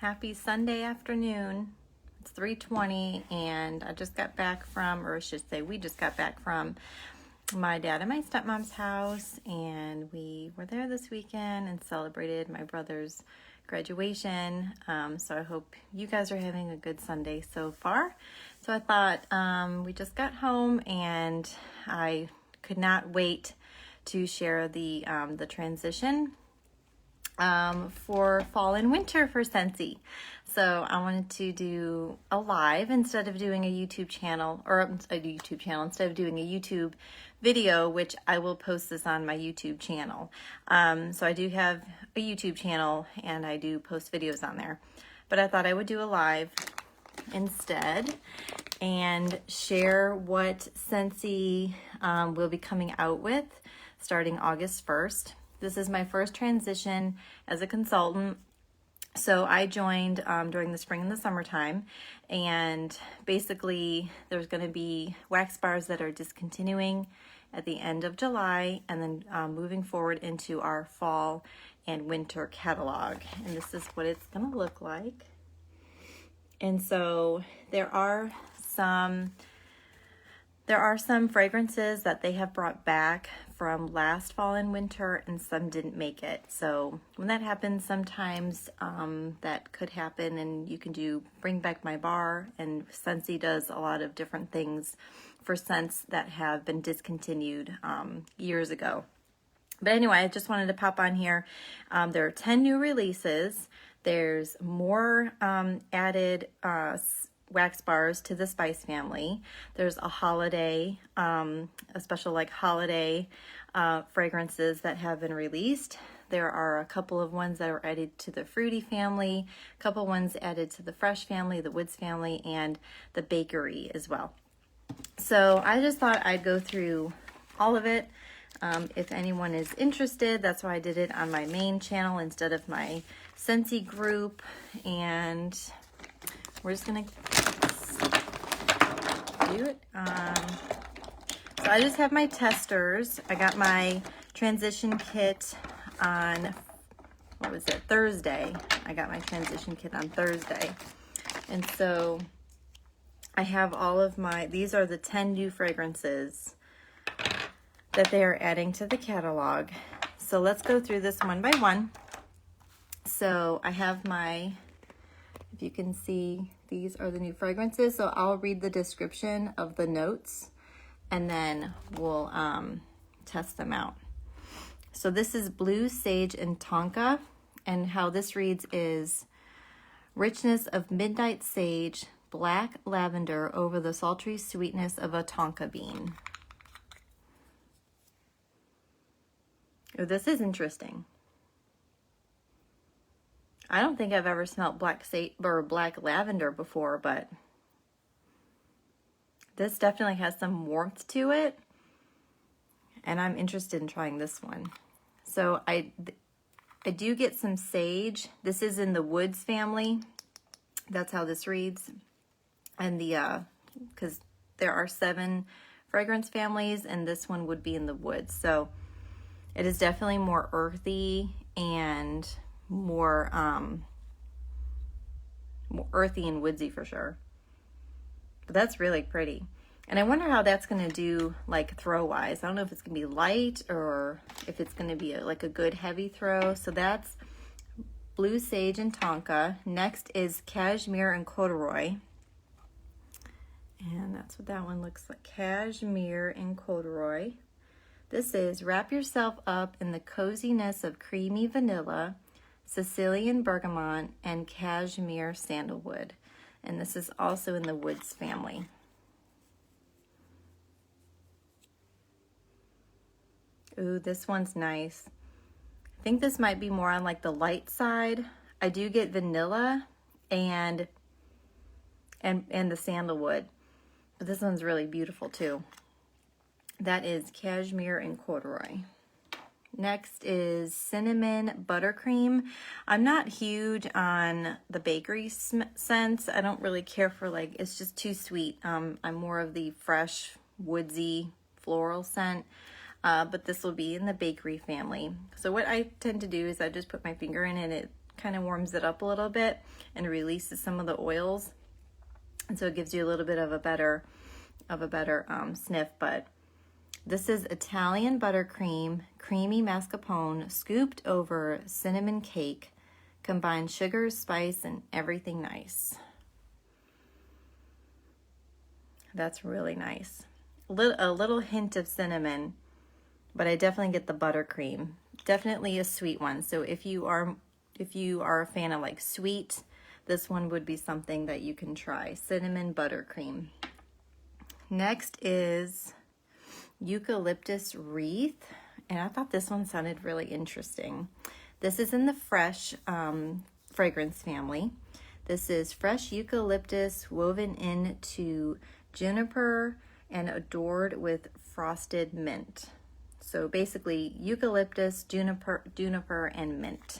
Happy Sunday afternoon. It's 3:20 and I just got back from, or I should say we just got back from my dad and my stepmom's house, and we were there this weekend and celebrated my brother's graduation. So I hope you guys are having a good Sunday so far. So I thought we just got home and I could not wait to share the transition for fall and winter for Scentsy. So I wanted to do a live instead of doing a YouTube channel, instead of doing a YouTube video, which I will post this on my YouTube channel. So I do have a YouTube channel and I do post videos on there, but I thought I would do a live instead and share what Scentsy will be coming out with starting August 1st. This is my first transition as a consultant. So I joined during the spring and the summertime, and basically there's going to be wax bars that are discontinuing at the end of July, and then moving forward into our fall and winter catalog. And this is what it's going to look like. And so there are some fragrances that they have brought back from last fall and winter, and some didn't make it. So when that happens, sometimes that could happen, and you can bring back my bar, and Scentsy does a lot of different things for scents that have been discontinued years ago. But anyway, I just wanted to pop on here. There are 10 new releases. There's more added wax bars to the Spice family. There's a holiday, a special like holiday fragrances that have been released. There are a couple of ones that are added to the Fruity family, a couple ones added to the Fresh family, the Woods family, and the Bakery as well. So I just thought I'd go through all of it. If anyone is interested, that's why I did it on my main channel instead of my Scentsy group. And we're just gonna do it. So I just have my testers. I got my transition kit on, Thursday. I got my transition kit on Thursday. And so I have all of these are the 10 new fragrances that they are adding to the catalog. So let's go through this one by one. So I have if you can see, these are the new fragrances. So I'll read the description of the notes and then we'll test them out. So this is Blue Sage and Tonka, and how this reads is richness of midnight sage, black lavender over the sultry sweetness of a Tonka bean. Oh, this is interesting. I don't think I've ever smelled black lavender before, but this definitely has some warmth to it, and I'm interested in trying this one. So I do get some sage. This is in the Woods family. That's how this reads. And because there are 7 fragrance families, and this one would be in the Woods. So it is definitely more earthy and more earthy and woodsy for sure. But that's really pretty. And I wonder how that's going to do like throw wise. I don't know if it's going to be light or if it's going to be like a good heavy throw. So that's Blue Sage and Tonka. Next is Cashmere and Corduroy. And that's what that one looks like. Cashmere and Corduroy. This is wrap yourself up in the coziness of creamy vanilla, Sicilian bergamot, and cashmere sandalwood. And this is also in the Woods family. Ooh, this one's nice. I think this might be more on like the light side. I do get vanilla and the sandalwood, but this one's really beautiful too. That is Cashmere and Corduroy. Next is Cinnamon Buttercream. I'm not huge on the bakery scents. I don't really care for it's just too sweet. I'm more of the fresh, woodsy, floral scent. But this will be in the Bakery family. So what I tend to do is I just put my finger in and it kind of warms it up a little bit and releases some of the oils. And so it gives you a little bit of a better sniff. But this is Italian buttercream, creamy mascarpone, scooped over cinnamon cake, combines sugar, spice, and everything nice. That's really nice. A little hint of cinnamon, but I definitely get the buttercream. Definitely a sweet one. So if you are a fan of like sweet, this one would be something that you can try. Cinnamon buttercream. Next is Eucalyptus Wreath, and I thought this one sounded really interesting. This is in the fresh fragrance family. This is fresh eucalyptus woven into juniper and adored with frosted mint. So basically eucalyptus, juniper, and mint.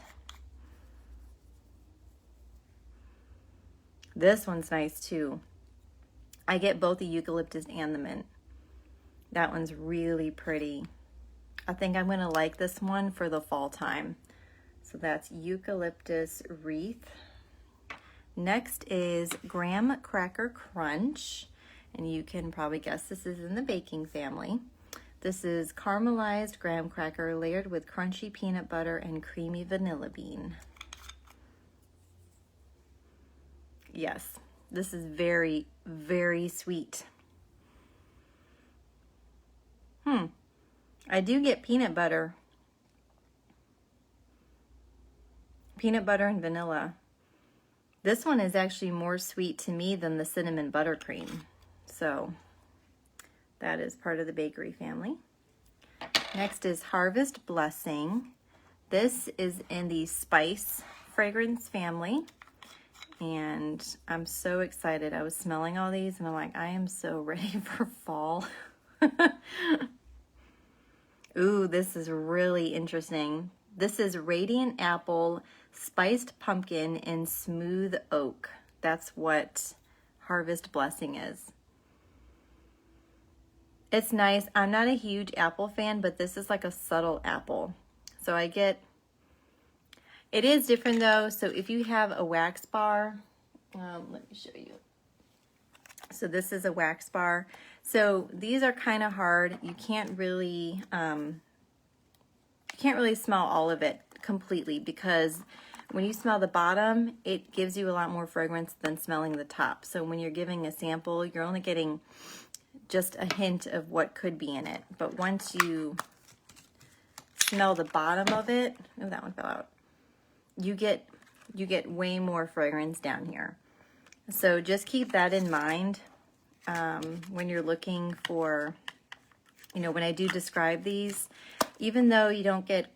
This one's nice too. I get both the eucalyptus and the mint. That one's really pretty. I think I'm gonna like this one for the fall time. So that's Eucalyptus Wreath. Next is Graham Cracker Crunch. And you can probably guess this is in the baking family. This is caramelized graham cracker layered with crunchy peanut butter and creamy vanilla bean. Yes, this is very, very sweet. I do get peanut butter. Peanut butter and vanilla. This one is actually more sweet to me than the cinnamon buttercream. So that is part of the bakery family. Next is Harvest Blessing. This is in the spice fragrance family. And I'm so excited. I was smelling all these and I'm like, I am so ready for fall. Ooh, this is really interesting. This is Radiant Apple, Spiced Pumpkin, and Smooth Oak. That's what Harvest Blessing is. It's nice. I'm not a huge apple fan, but this is like a subtle apple. So I get, it is different though. So if you have a wax bar, let me show you. So this is a wax bar. So these are kind of hard. You can't really smell all of it completely, because when you smell the bottom, it gives you a lot more fragrance than smelling the top. So when you're giving a sample, you're only getting just a hint of what could be in it. But once you smell the bottom of it, oh, that one fell out. You get way more fragrance down here. So just keep that in mind when you're looking for, when I do describe these, even though you don't get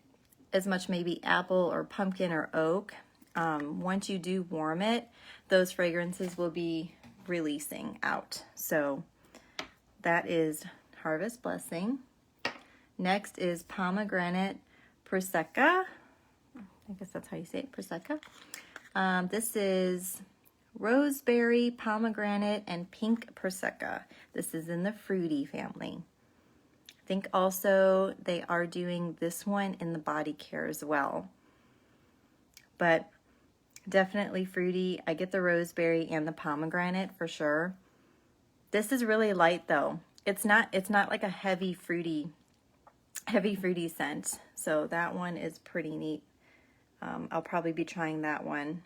as much maybe apple or pumpkin or oak, once you do warm it, those fragrances will be releasing out. So that is Harvest Blessing. Next is Pomegranate Prosecco. I guess that's how you say it, Prosecco. This is Roseberry, Pomegranate, and Pink Prosecco. This is in the fruity family. I think also they are doing this one in the body care as well. But definitely fruity. I get the roseberry and the pomegranate for sure. This is really light though. It's not like a heavy fruity scent. So that one is pretty neat. I'll probably be trying that one.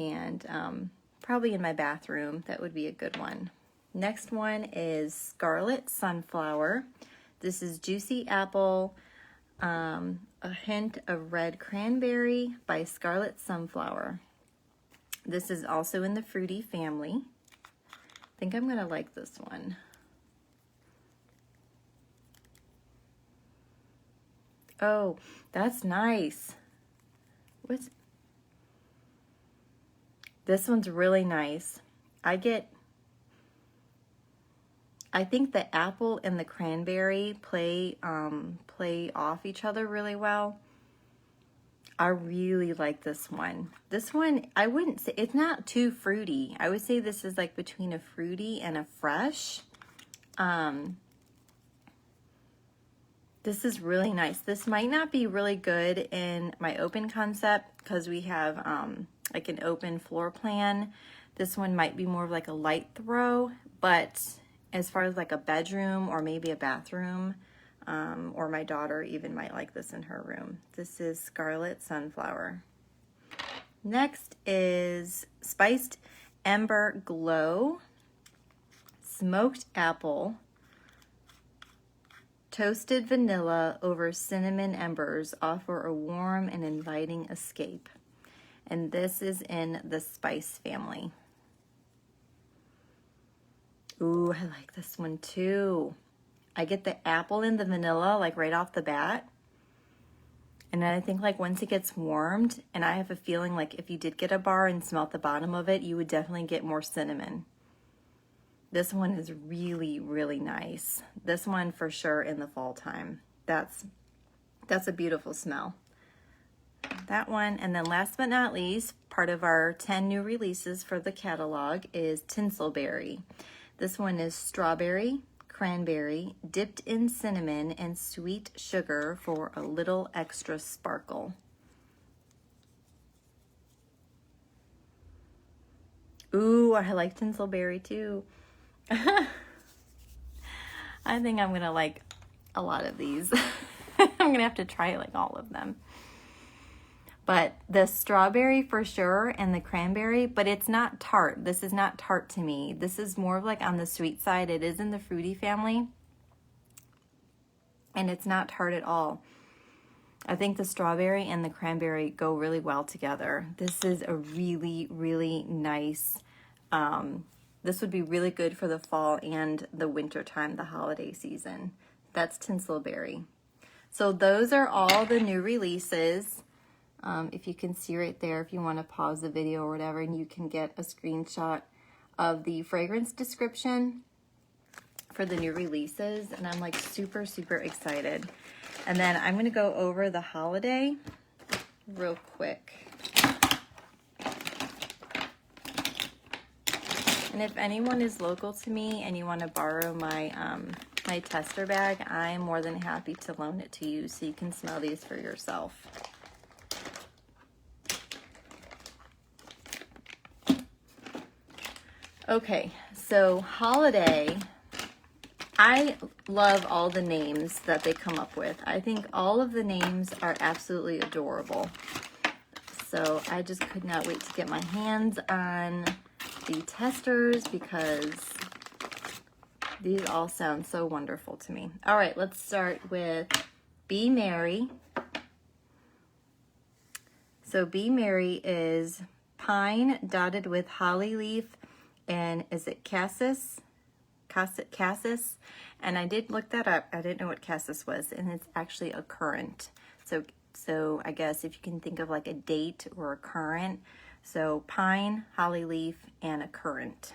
And probably in my bathroom, that would be a good one. Next one is Scarlet Sunflower. This is Juicy Apple, a hint of red cranberry by Scarlet Sunflower. This is also in the fruity family. I think I'm gonna like this one. Oh, that's nice. This one's really nice. I think the apple and the cranberry play off each other really well. I really like this one. This one, I wouldn't say, it's not too fruity. I would say this is like between a fruity and a fresh. This is really nice. This might not be really good in my open concept because we have like an open floor plan. This one might be more of like a light throw, but as far as like a bedroom or maybe a bathroom, or my daughter even might like this in her room. This is Scarlet Sunflower. Next is Spiced Ember Glow, Smoked Apple, Toasted vanilla over cinnamon embers offer a warm and inviting escape. And this is in the spice family. Ooh, I like this one too. I get the apple and the vanilla like right off the bat. And then I think like once it gets warmed, and I have a feeling like if you did get a bar and smelt the bottom of it, you would definitely get more cinnamon. This one is really, really nice. This one for sure in the fall time. That's a beautiful smell. That one, and then last but not least, part of our 10 new releases for the catalog is Tinsel Berry. This one is strawberry, cranberry, dipped in cinnamon and sweet sugar for a little extra sparkle. Ooh, I like Tinsel Berry too. I think I'm gonna like a lot of these. I'm gonna have to try like all of them. But the strawberry for sure and the cranberry, but it's not tart. This is not tart to me. This is more of like on the sweet side. It is in the fruity family. And it's not tart at all. I think the strawberry and the cranberry go really well together. This is a really, really nice, this would be really good for the fall and the winter time, the holiday season. That's Tinsel Berry. So those are all the new releases. If you can see right there, if you want to pause the video or whatever, and you can get a screenshot of the fragrance description for the new releases. And I'm like super, super excited. And then I'm going to go over the holiday real quick. And if anyone is local to me and you want to borrow my my tester bag, I'm more than happy to loan it to you so you can smell these for yourself. Okay, so holiday, I love all the names that they come up with. I think all of the names are absolutely adorable. So I just could not wait to get my hands on the testers because these all sound so wonderful to me. All right, let's start with Be Merry. So Be Merry is pine dotted with holly leaf, and is it cassis? Cassis? And I did look that up. I didn't know what cassis was, and it's actually a currant. So I guess if you can think of like a date or a currant, so pine, holly leaf, and a currant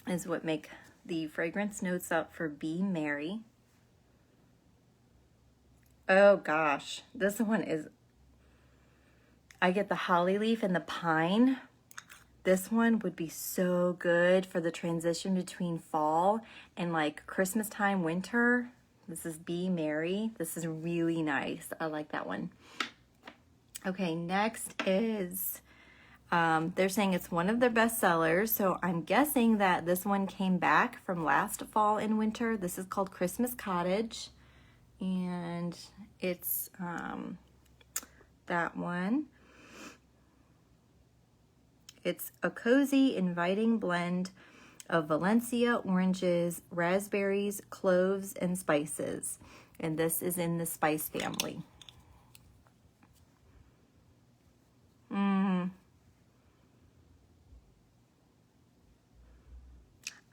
is what make the fragrance notes up for Be Merry. Oh gosh, this one is, I get the holly leaf and the pine. This one would be so good for the transition between fall and like Christmas time, winter. This is Be Merry. This is really nice. I like that one. Okay, next is, they're saying it's one of their best sellers. So I'm guessing that this one came back from last fall and winter. This is called Christmas Cottage. And it's that one. It's a cozy, inviting blend of Valencia oranges, raspberries, cloves, and spices. And this is in the spice family.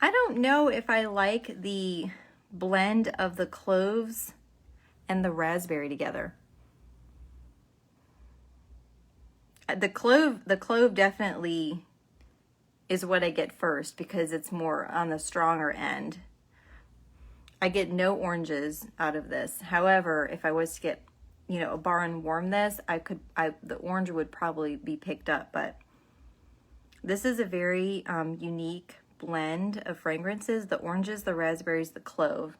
I don't know if I like the blend of the cloves and the raspberry together. The clove definitely is what I get first because it's more on the stronger end. I get no oranges out of this. However, if I was to get, you know, a bar and warm this, the orange would probably be picked up, but this is a very unique blend of fragrances, the oranges, the raspberries, the clove.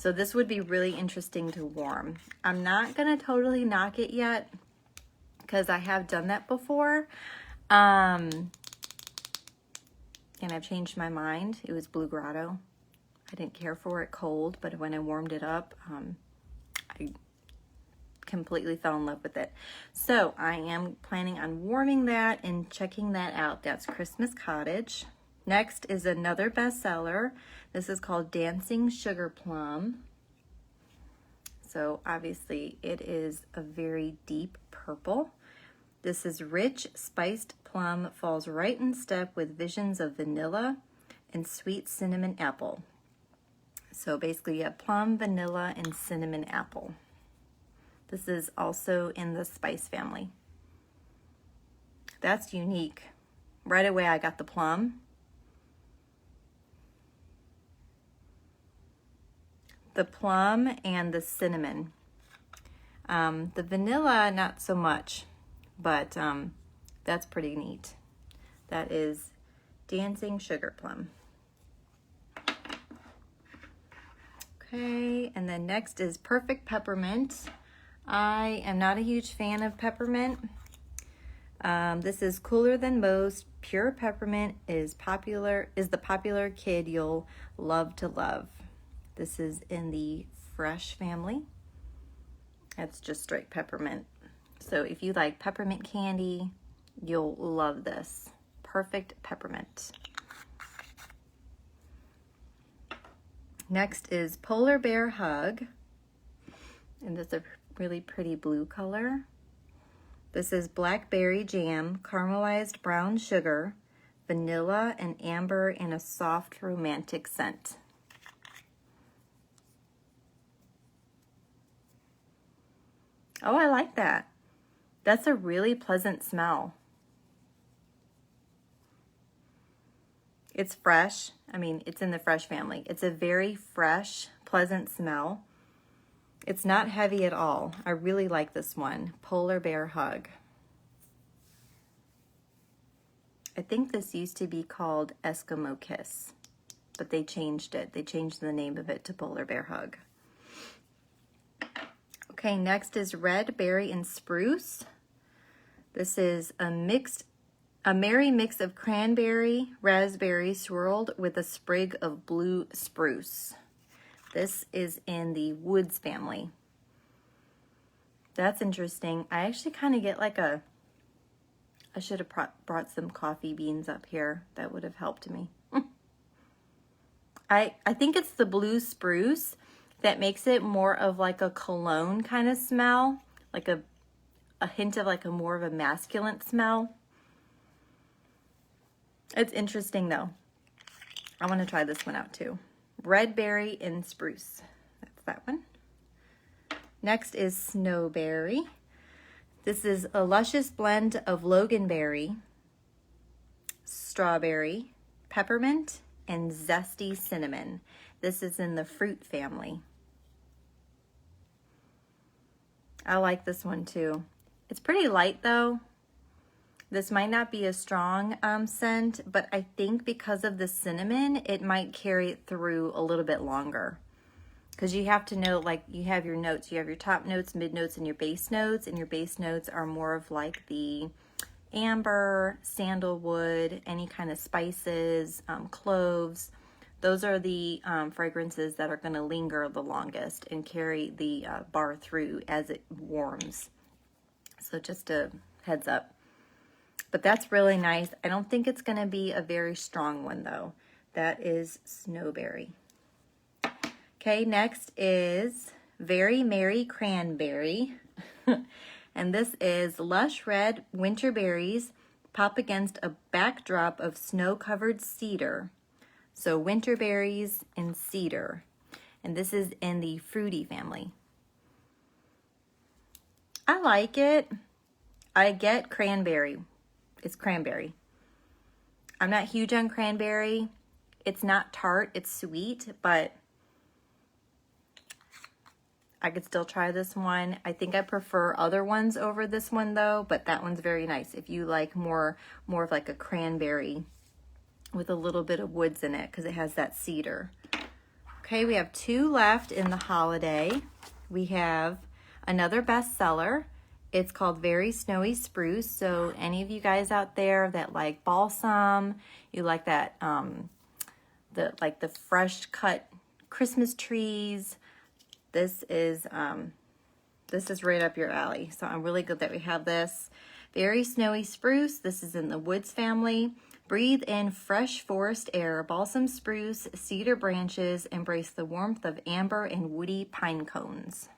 So this would be really interesting to warm. I'm not gonna totally knock it yet because I have done that before. And I've changed my mind. It was Blue Grotto. I didn't care for it cold, but when I warmed it up, I completely fell in love with it. So I am planning on warming that and checking that out. That's Christmas Cottage. Next is another bestseller. This is called Dancing Sugar Plum. So obviously it is a very deep purple. This is rich, spiced plum, falls right in step with visions of vanilla and sweet cinnamon apple. So basically you have plum, vanilla, and cinnamon apple. This is also in the spice family. That's unique. Right away I got the plum. The plum and the cinnamon. The vanilla, not so much, but that's pretty neat. That is Dancing Sugar Plum. Okay, and then next is Perfect Peppermint. I am not a huge fan of peppermint. This is cooler than most. Pure peppermint is the popular kid you'll love to love. This is in the fresh family. That's just straight peppermint. So if you like peppermint candy, you'll love this. Perfect Peppermint. Next is Polar Bear Hug. And this is a really pretty blue color. This is blackberry jam, caramelized brown sugar, vanilla and amber in a soft romantic scent. Oh, I like that. That's a really pleasant smell. It's fresh. I mean, it's in the fresh family. It's a very fresh, pleasant smell. It's not heavy at all. I really like this one. Polar Bear Hug. I think this used to be called Eskimo Kiss, but they changed it. They changed the name of it to Polar Bear Hug. Okay, next is Red Berry and Spruce. This is a merry mix of cranberry, raspberry swirled with a sprig of blue spruce. This is in the woods family. That's interesting. I actually kind of get like I should have brought some coffee beans up here. That would have helped me. I think it's the blue spruce that makes it more of like a cologne kind of smell, like a hint of like a more of a masculine smell. It's interesting though. I want to try this one out too. Red Berry and Spruce. That's that one. Next is Snowberry. This is a luscious blend of loganberry, strawberry, peppermint, and zesty cinnamon. This is in the fruit family. I like this one too. It's pretty light though. This might not be a strong scent, but I think because of the cinnamon, it might carry it through a little bit longer. Because you have to know, like, you have your notes. You have your top notes, mid notes, and your base notes. And your base notes are more of like the amber, sandalwood, any kind of spices, cloves. Those are the fragrances that are going to linger the longest and carry the bar through as it warms. So just a heads up. But that's really nice. I don't think it's going to be a very strong one though. That is Snowberry. Okay, next is Very Merry Cranberry. And this is lush red winter berries pop against a backdrop of snow-covered cedar. So winter berries and cedar. And this is in the fruity family. I like it. I get cranberry. It's cranberry. I'm not huge on cranberry. It's not tart, it's sweet, but I could still try this one. I think I prefer other ones over this one though, but that one's very nice. If you like more of like a cranberry with a little bit of woods in it because it has that cedar. Okay, we have 2 left in the holiday. We have another bestseller. It's called Very Snowy Spruce. So any of you guys out there that like balsam, you like that, the fresh cut Christmas trees, this is right up your alley. So I'm really good that we have this. Very Snowy Spruce. This is in the woods family. Breathe in fresh forest air, balsam spruce, cedar branches, embrace the warmth of amber and woody pine cones.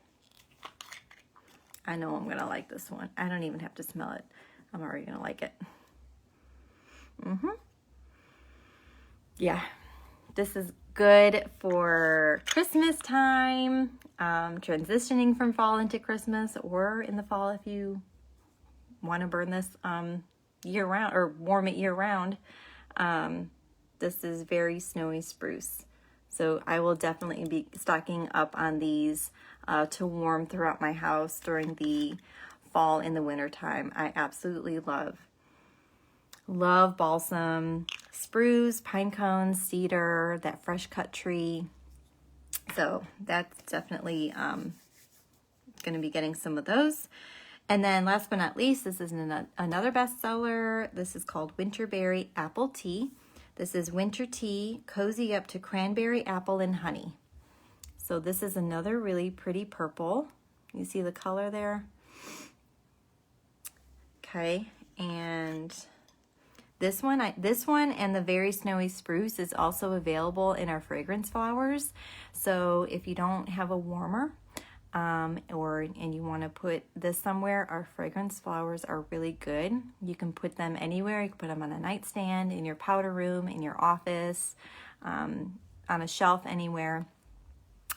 I know I'm gonna like this one. I don't even have to smell it. I'm already gonna like it. Yeah, this is good for Christmas time, transitioning from fall into Christmas, or in the fall if you want to burn this year round or warm it year round. This is Very Snowy Spruce. So I will definitely be stocking up on these to warm throughout my house during the fall and the winter time. I absolutely love balsam, spruce, pine cones, cedar, that fresh cut tree. So that's definitely going to be getting some of those. And then last but not least, this is another bestseller. This is called Winterberry Apple Tea. This is winter tea, cozy up to cranberry, apple, and honey. So this is another really pretty purple. You see the color there? Okay, and this one and the Very Snowy Spruce is also available in our fragrance flowers. So if you don't have a warmer, and you want to put this somewhere, our fragrance flowers are really good. You can put them anywhere. You can put them on a nightstand, in your powder room, in your office, on a shelf, anywhere.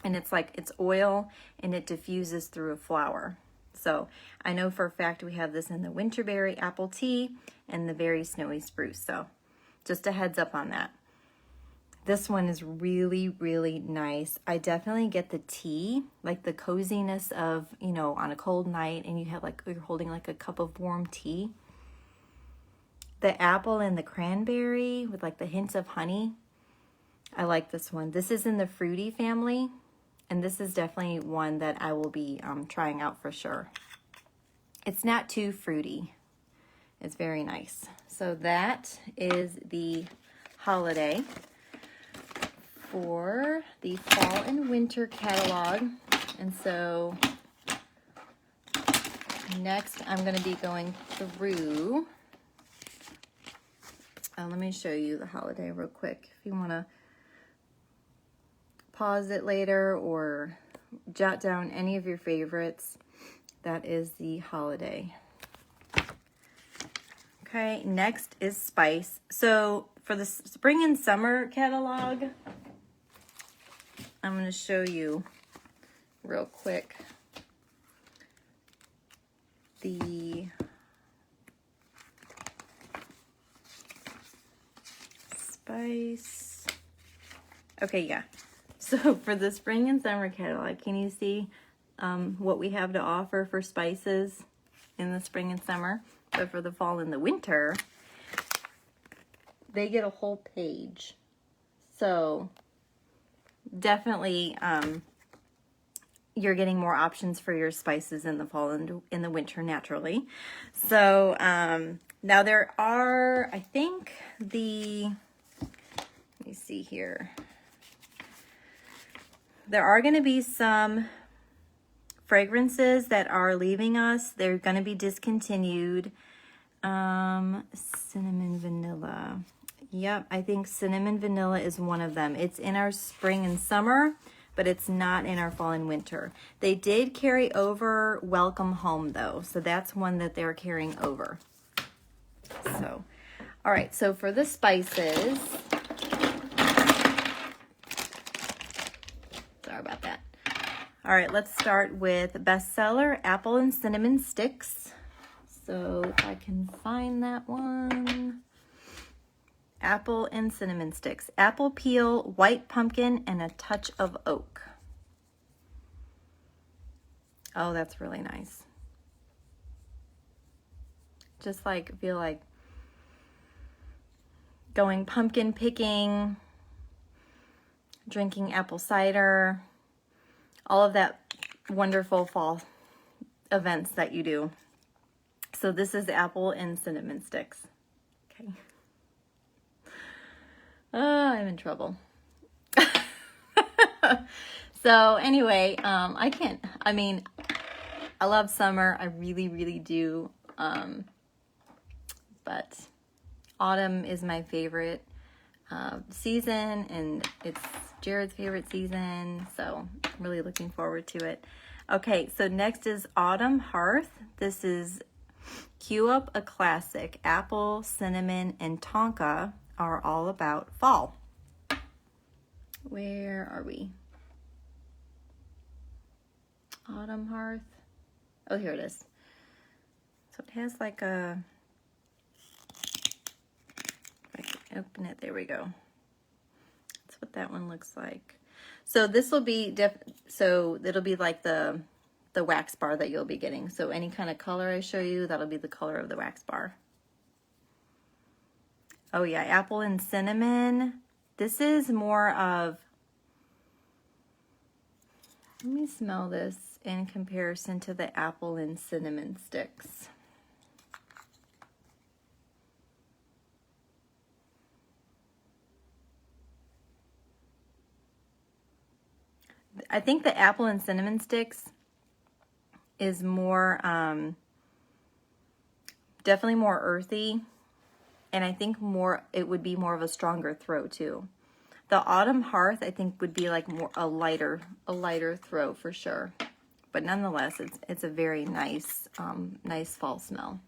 And it's oil and it diffuses through a flower. So I know for a fact we have this in the Winterberry Apple Tea and the Very Snowy Spruce. So just a heads up on that. This one is really, really nice. I definitely get the tea, like the coziness of, on a cold night and you're holding like a cup of warm tea. The apple and the cranberry with like the hints of honey. I like this one. This is in the fruity family, and this is definitely one that I will be trying out for sure. It's not too fruity. It's very nice. So that is the holiday for the fall and winter catalog. And so next I'm going to be going through, let me show you the holiday real quick. If you want to pause it later or jot down any of your favorites, that is the holiday. Okay, next is spice. So for the spring and summer catalog, I'm going to show you real quick the spice. Okay, yeah. So for the spring and summer catalog, can you see what we have to offer for spices in the spring and summer? But for the fall and the winter, they get a whole page. So definitely you're getting more options for your spices in the fall and in the winter naturally. So now there are, I think let me see here. There are going to be some fragrances that are leaving us. They're going to be discontinued. Cinnamon vanilla. Yep, I think cinnamon vanilla is one of them. It's in our spring and summer, but it's not in our fall and winter. They did carry over Welcome Home though, so that's one that they're carrying over. So, all right, so for the spices, sorry about that. All right, let's start with bestseller Apple and Cinnamon Sticks. So if I can find that one. Apple and Cinnamon Sticks. Apple peel, white pumpkin, and a touch of oak. Oh, that's really nice. Just feel like going pumpkin picking, drinking apple cider, all of that wonderful fall events that you do. So this is apple and cinnamon sticks. Okay. I'm in trouble. So anyway, I love summer. I really, really do. But autumn is my favorite season, and it's Jared's favorite season. So I'm really looking forward to it. Okay, so next is Autumn Hearth. This is Cue Up a Classic. Apple, cinnamon, and Tonka are all about fall. Where are we? Autumn Hearth. Oh, here it is. So it has like a, if I can open it, there we go. That's what that one looks like. So this will be, so it'll be like the wax bar that you'll be getting. So any kind of color I show you, that'll be the color of the wax bar. Oh yeah, apple and cinnamon. This is more of, let me smell this in comparison to the apple and cinnamon sticks. I think the apple and cinnamon sticks is more, definitely more earthy. And I think it would be more of a stronger throw too. The Autumn Hearth, I think, would be like more a lighter throw for sure. But nonetheless, it's a very nice, nice fall smell.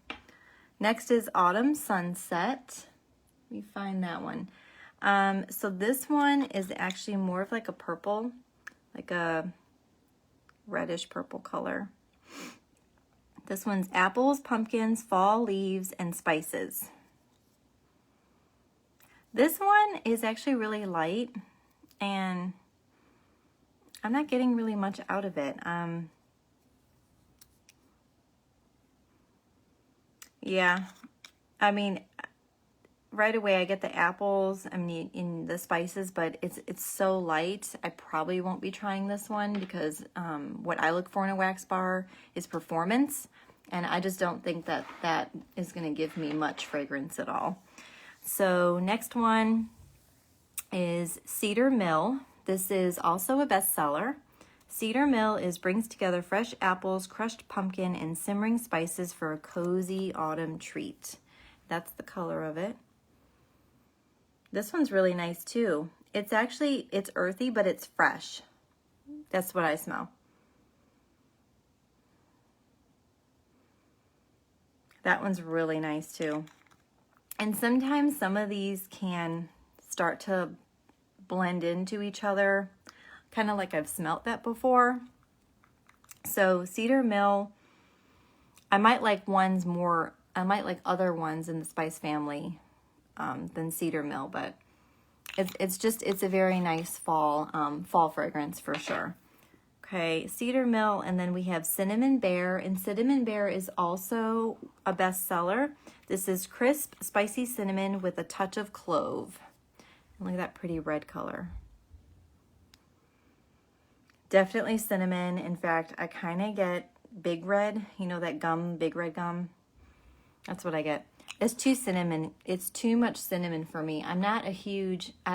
Next is Autumn Sunset. Let me find that one. So this one is actually more of like a purple, like a reddish purple color. This one's apples, pumpkins, fall leaves, and spices. This one is actually really light, and I'm not getting really much out of it. Yeah, I mean, right away I get the apples, in the spices, but it's so light. I probably won't be trying this one because what I look for in a wax bar is performance, and I just don't think that is going to give me much fragrance at all. So next one is Cedar Mill. This is also a bestseller. Cedar Mill brings together fresh apples, crushed pumpkin, and simmering spices for a cozy autumn treat. That's the color of it. This one's really nice too. It's earthy, but it's fresh. That's what I smell. That one's really nice too. And sometimes some of these can start to blend into each other, kind of like I've smelt that before. So Cedar Mill, I might like other ones in the spice family than Cedar Mill, but it's a very nice fall fragrance for sure. Okay, Cedar Mill, and then we have Cinnamon Bear, and Cinnamon Bear is also a bestseller. This is crisp, spicy cinnamon with a touch of clove. And look at that pretty red color. Definitely cinnamon. In fact, I kind of get Big Red. You know that gum, Big Red gum? That's what I get. It's too cinnamon. It's too much cinnamon for me. I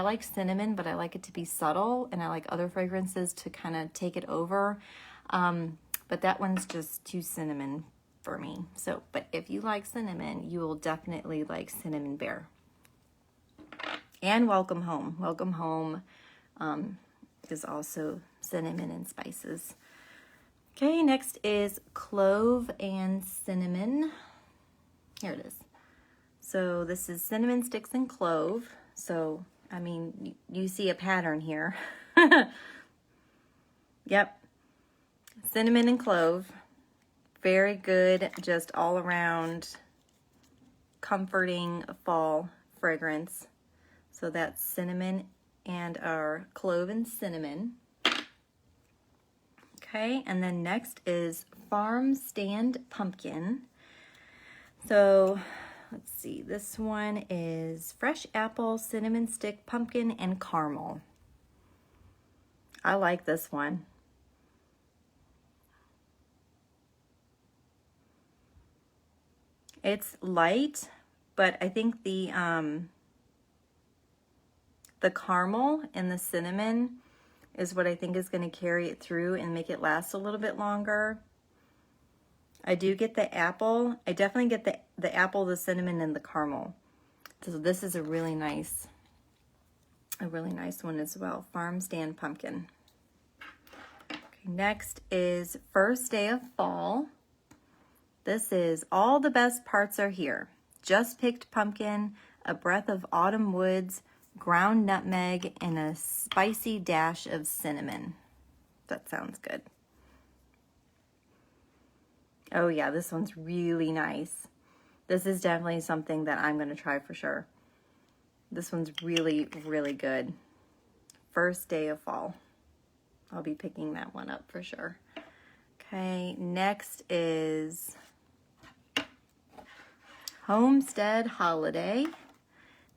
like cinnamon, but I like it to be subtle, and I like other fragrances to kind of take it over. But that one's just too cinnamon for me. So, but if you like cinnamon, you will definitely like Cinnamon Bear. And Welcome Home. Welcome Home is also cinnamon and spices. Okay, next is Clove and Cinnamon. Here it is. So this is cinnamon sticks and clove. So, I mean, you see a pattern here. Yep. Cinnamon and clove. Very good, just all around comforting fall fragrance. So that's cinnamon and our clove and cinnamon. Okay, and then next is Farm Stand Pumpkin. So let's see, this one is fresh apple, cinnamon stick, pumpkin, and caramel. I like this one. It's light, but I think the caramel and the cinnamon is what I think is going to carry it through and make it last a little bit longer. I do get the apple. I definitely get the apple, the cinnamon, and the caramel. So this is a really nice one as well. Farm Stand Pumpkin. Okay, next is First Day of Fall. This is All the Best Parts Are Here. Just picked pumpkin, a breath of autumn woods, ground nutmeg, and a spicy dash of cinnamon. That sounds good. Oh yeah, this one's really nice. This is definitely something that I'm going to try for sure. This one's really, really good. First Day of Fall. I'll be picking that one up for sure. Okay, next is Homestead Holiday.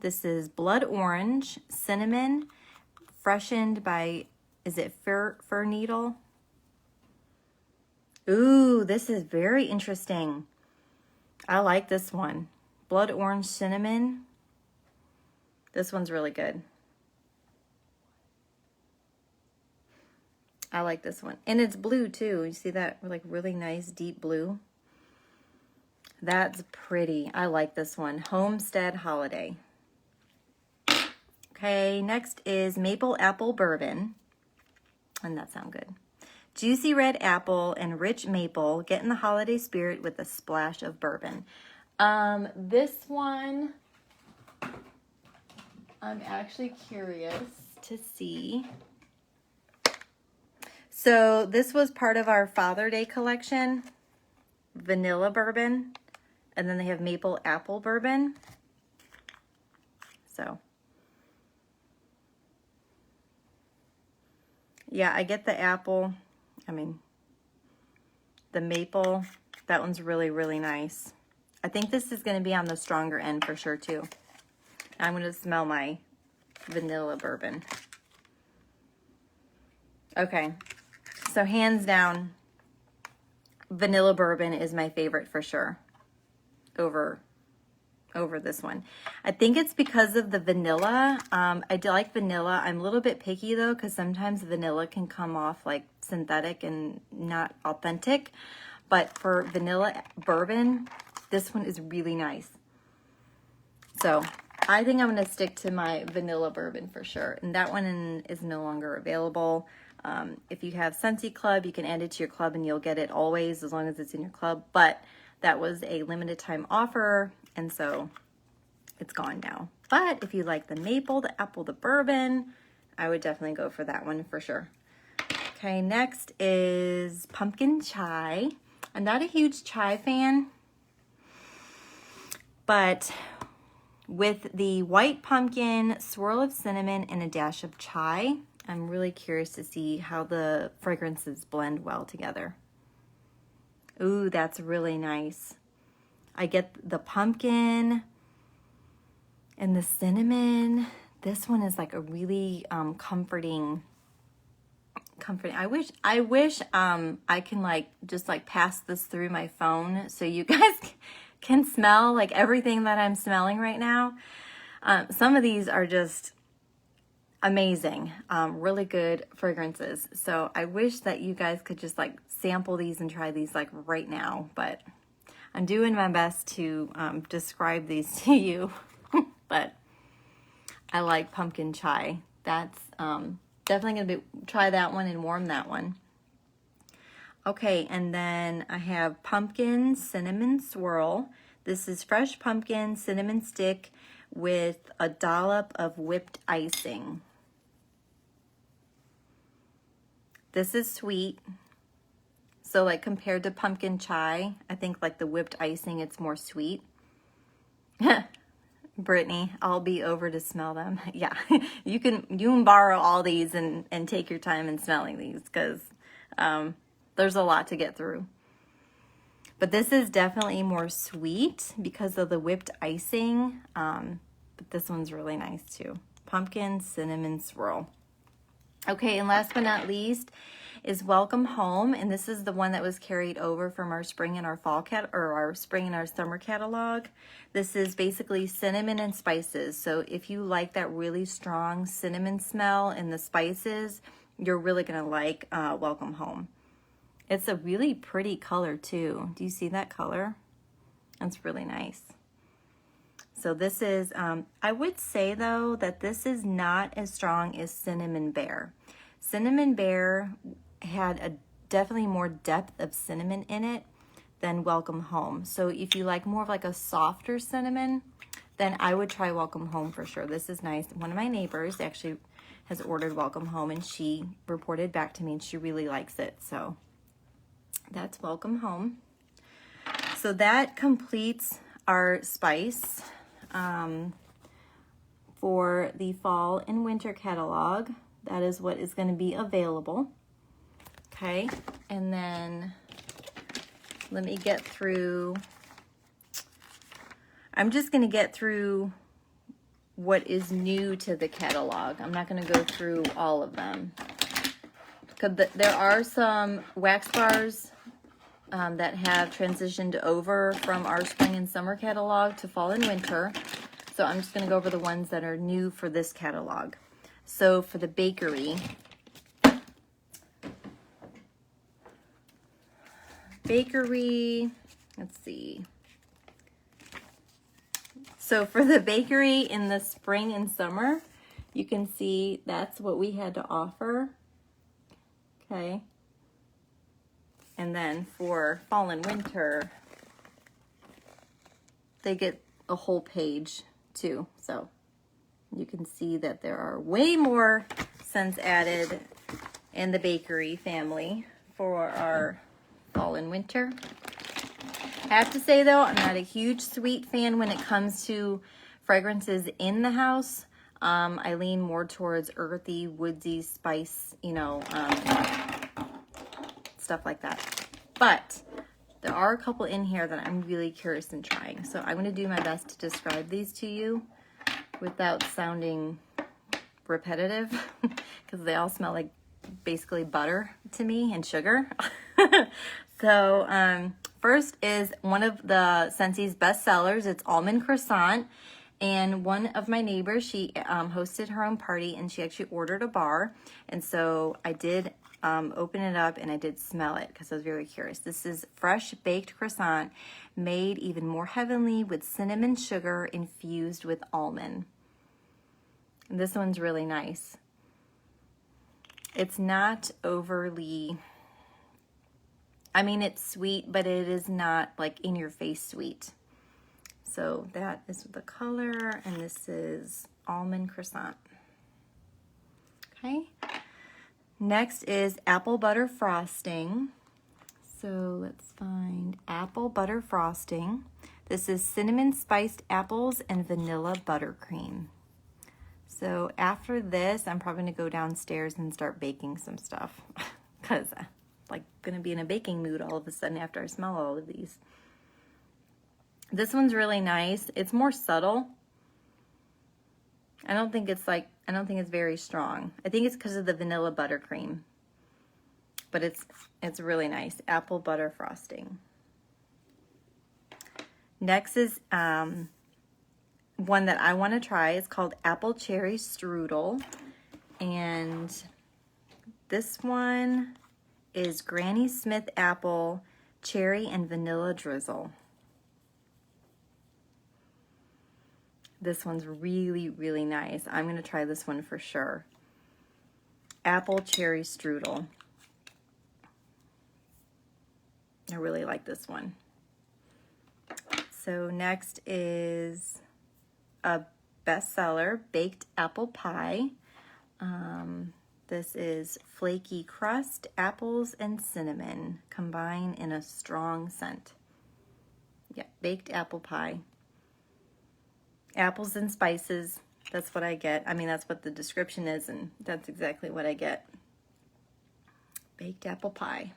This is Blood Orange, Cinnamon, freshened by, is it Fir Needle? Ooh, this is very interesting. I like this one. Blood Orange Cinnamon. This one's really good. I like this one. And it's blue too. You see that like really nice deep blue? That's pretty. I like this one. Homestead Holiday. Okay, next is Maple Apple Bourbon. And that sounds good. Juicy red apple and rich maple. Get in the holiday spirit with a splash of bourbon. This one, I'm actually curious to see. So this was part of our Father Day collection. Vanilla bourbon. And then they have maple apple bourbon. So. Yeah, I get the apple. I mean, the maple. That one's really, really nice. I think this is going to be on the stronger end for sure, too. I'm going to smell my vanilla bourbon. Okay. So hands down, vanilla bourbon is my favorite for sure over this one. I think it's because of the vanilla. I do like vanilla. I'm a little bit picky though, because sometimes vanilla can come off like synthetic and not authentic. But for vanilla bourbon, this one is really nice. So I think I'm going to stick to my vanilla bourbon for sure. And that one is no longer available. If you have Scentsy Club, you can add it to your club and you'll get it always as long as it's in your club. But that was a limited time offer, and so it's gone now. But if you like the maple, the apple, the bourbon, I would definitely go for that one for sure. Okay, next is pumpkin chai. I'm not a huge chai fan, but with the white pumpkin, swirl of cinnamon, and a dash of chai, I'm really curious to see how the fragrances blend well together. Ooh, that's really nice. I get the pumpkin and the cinnamon. This one is like a really comforting. I wish I can like just like pass this through my phone so you guys can smell like everything that I'm smelling right now. Some of these are just amazing, really good fragrances. So I wish that you guys could just like sample these and try these like right now, but I'm doing my best to describe these to you. But I like pumpkin chai. That's definitely gonna try that one and warm that one. Okay, and then I have pumpkin cinnamon swirl. This is fresh pumpkin cinnamon stick with a dollop of whipped icing. This is sweet. So like compared to pumpkin chai, I think like the whipped icing, it's more sweet. Brittany, I'll be over to smell them. Yeah, you can borrow all these and take your time in smelling these because there's a lot to get through. But this is definitely more sweet because of the whipped icing. But this one's really nice too. Pumpkin cinnamon swirl. Okay, and last but not least is Welcome Home, and this is the one that was carried over from our spring and our our spring and our summer catalog. This is basically cinnamon and spices. So if you like that really strong cinnamon smell and the spices, you're really gonna like Welcome Home. It's a really pretty color too. Do you see that color? That's really nice. So this is, I would say though that this is not as strong as Cinnamon Bear. Cinnamon Bear had a definitely more depth of cinnamon in it than Welcome Home. So if you like more of like a softer cinnamon, then I would try Welcome Home for sure. This is nice. One of my neighbors actually has ordered Welcome Home, and she reported back to me and she really likes it. So that's Welcome Home. So that completes our spice for the fall and winter catalog. That is what is going to be available. Okay, and then let me get through. I'm just going to get through what is new to the catalog. I'm not going to go through all of them, because there are some wax bars that have transitioned over from our spring and summer catalog to fall and winter. So I'm just going to go over the ones that are new for this catalog. So for the bakery, let's see. So for the bakery in the spring and summer, you can see that's what we had to offer. Okay. And then for fall and winter, they get a whole page too. So you can see that there are way more scents added in the bakery family for our fall and winter. I have to say though, I'm not a huge sweet fan when it comes to fragrances in the house. I lean more towards earthy, woodsy, spice, stuff like that. But there are a couple in here that I'm really curious in trying. So I'm going to do my best to describe these to you without sounding repetitive, because they all smell like basically butter to me and sugar. So first is one of the Scentsy's best sellers. It's Almond Croissant. And one of my neighbors, she hosted her own party, and she actually ordered a bar. And so I did open it up, and I did smell it because I was very curious. This is fresh baked croissant made even more heavenly with cinnamon sugar infused with almond. And this one's really nice. It's not overly, I mean, it's sweet, but it is not like in your face sweet. So that is the color, and this is Almond Croissant. Okay. Next is Apple Butter Frosting. So let's find Apple Butter Frosting. This is cinnamon spiced apples and vanilla buttercream. So after this, I'm probably gonna go downstairs and start baking some stuff, because I'm like gonna be in a baking mood all of a sudden after I smell all of these. This one's really nice. It's more subtle. I don't think it's very strong. I think it's because of the vanilla buttercream. But it's really nice. Apple Butter Frosting. Next is one that I want to try. It's called Apple Cherry Strudel. And this one is Granny Smith Apple, Cherry, and Vanilla Drizzle. This one's really, really nice. I'm going to try this one for sure. Apple Cherry Strudel. I really like this one. So next is a bestseller, Baked Apple Pie. This is flaky crust, apples, and cinnamon combine in a strong scent. Yeah, baked apple pie. Apples and spices, that's what I get. I mean, that's what the description is, and that's exactly what I get. Baked apple pie.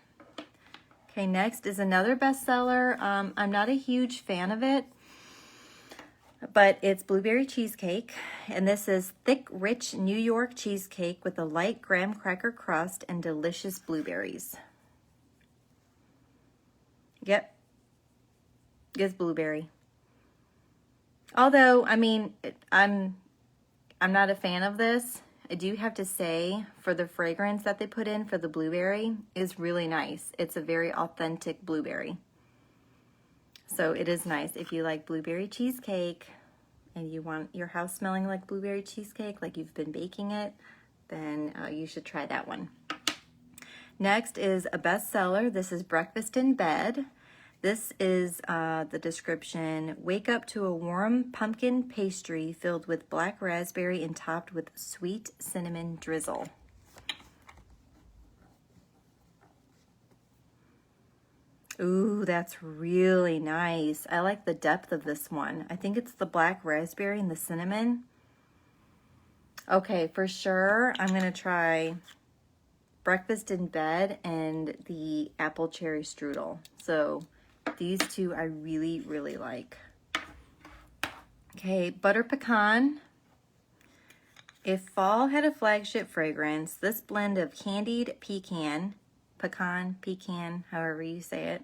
Okay, next is another bestseller. I'm not a huge fan of it, But it's blueberry cheesecake, and this is thick, rich New York cheesecake with a light graham cracker crust and delicious blueberries. Yep, it's blueberry. Although, I mean, I'm not a fan of this. I do have to say, for the fragrance that they put in for the blueberry is really nice. It's a very authentic blueberry. So it is nice if you like blueberry cheesecake and you want your house smelling like blueberry cheesecake, like you've been baking it, then you should try that one. Next is a bestseller. This is Breakfast in Bed. This is the description: wake up to a warm pumpkin pastry filled with black raspberry and topped with sweet cinnamon drizzle. Ooh, that's really nice. I like the depth of this one. I think it's the black raspberry and the cinnamon. Okay, for sure, I'm gonna try Breakfast in Bed and the apple cherry strudel. So these two I really, really like. Okay, Butter Pecan. If fall had a flagship fragrance, this blend of candied pecan, however you say it,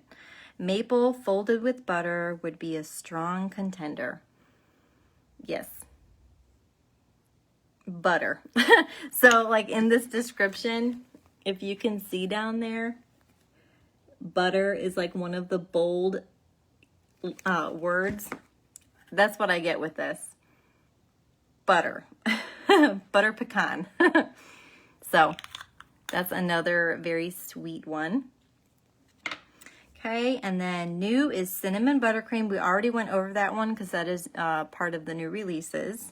maple folded with butter would be a strong contender. Yes. Butter. So like in this description, if you can see down there, butter is like one of the bold words. That's what I get with this. Butter. Butter pecan. So that's another very sweet one. Okay, and then new is Cinnamon Buttercream. We already went over that one because that is part of the new releases.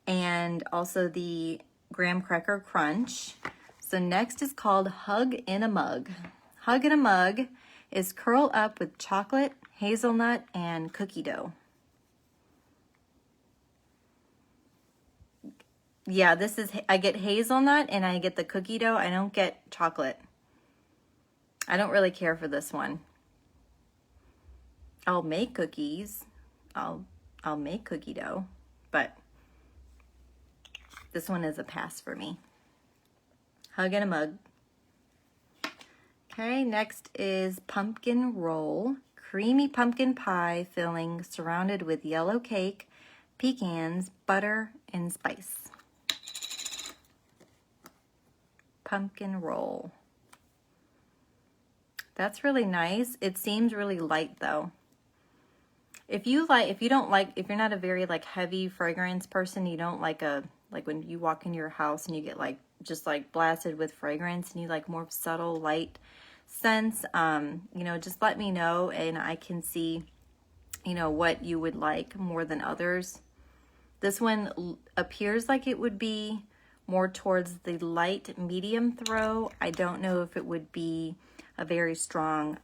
And also the Graham Cracker Crunch. So next is called Hug in a Mug. Hug in a Mug is curl up with chocolate, hazelnut, and cookie dough. Yeah, this is, I get hazelnut and I get the cookie dough. I don't get chocolate. I don't really care for this one. I'll make cookies. I'll make cookie dough, but this one is a pass for me. Hug in a Mug. Okay, next is Pumpkin Roll. Creamy pumpkin pie filling surrounded with yellow cake, pecans, butter, and spice. Pumpkin Roll. That's really nice. It seems really light though. If you're not a very like heavy fragrance person, you don't like when you walk into your house and you get like just like blasted with fragrance and you like more subtle light scents, just let me know and I can see, what you would like more than others. This one appears like it would be more towards the light medium throw. I don't know if it would be a very strong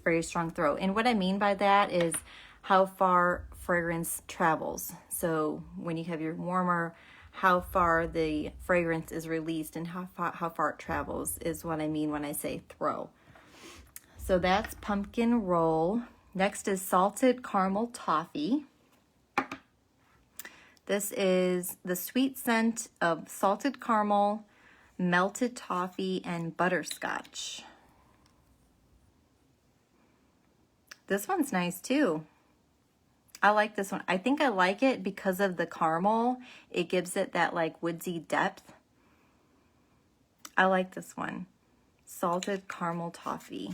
throw. And what I mean by that is how far fragrance travels. So when you have your warmer, how far the fragrance is released and how far it travels is what I mean when I say throw. So that's Pumpkin Roll. Next is Salted Caramel Toffee. This is the sweet scent of salted caramel, melted toffee, and butterscotch. This one's nice too. I like this one. I think I like it because of the caramel. It gives it that like woodsy depth. I like this one. Salted Caramel Toffee.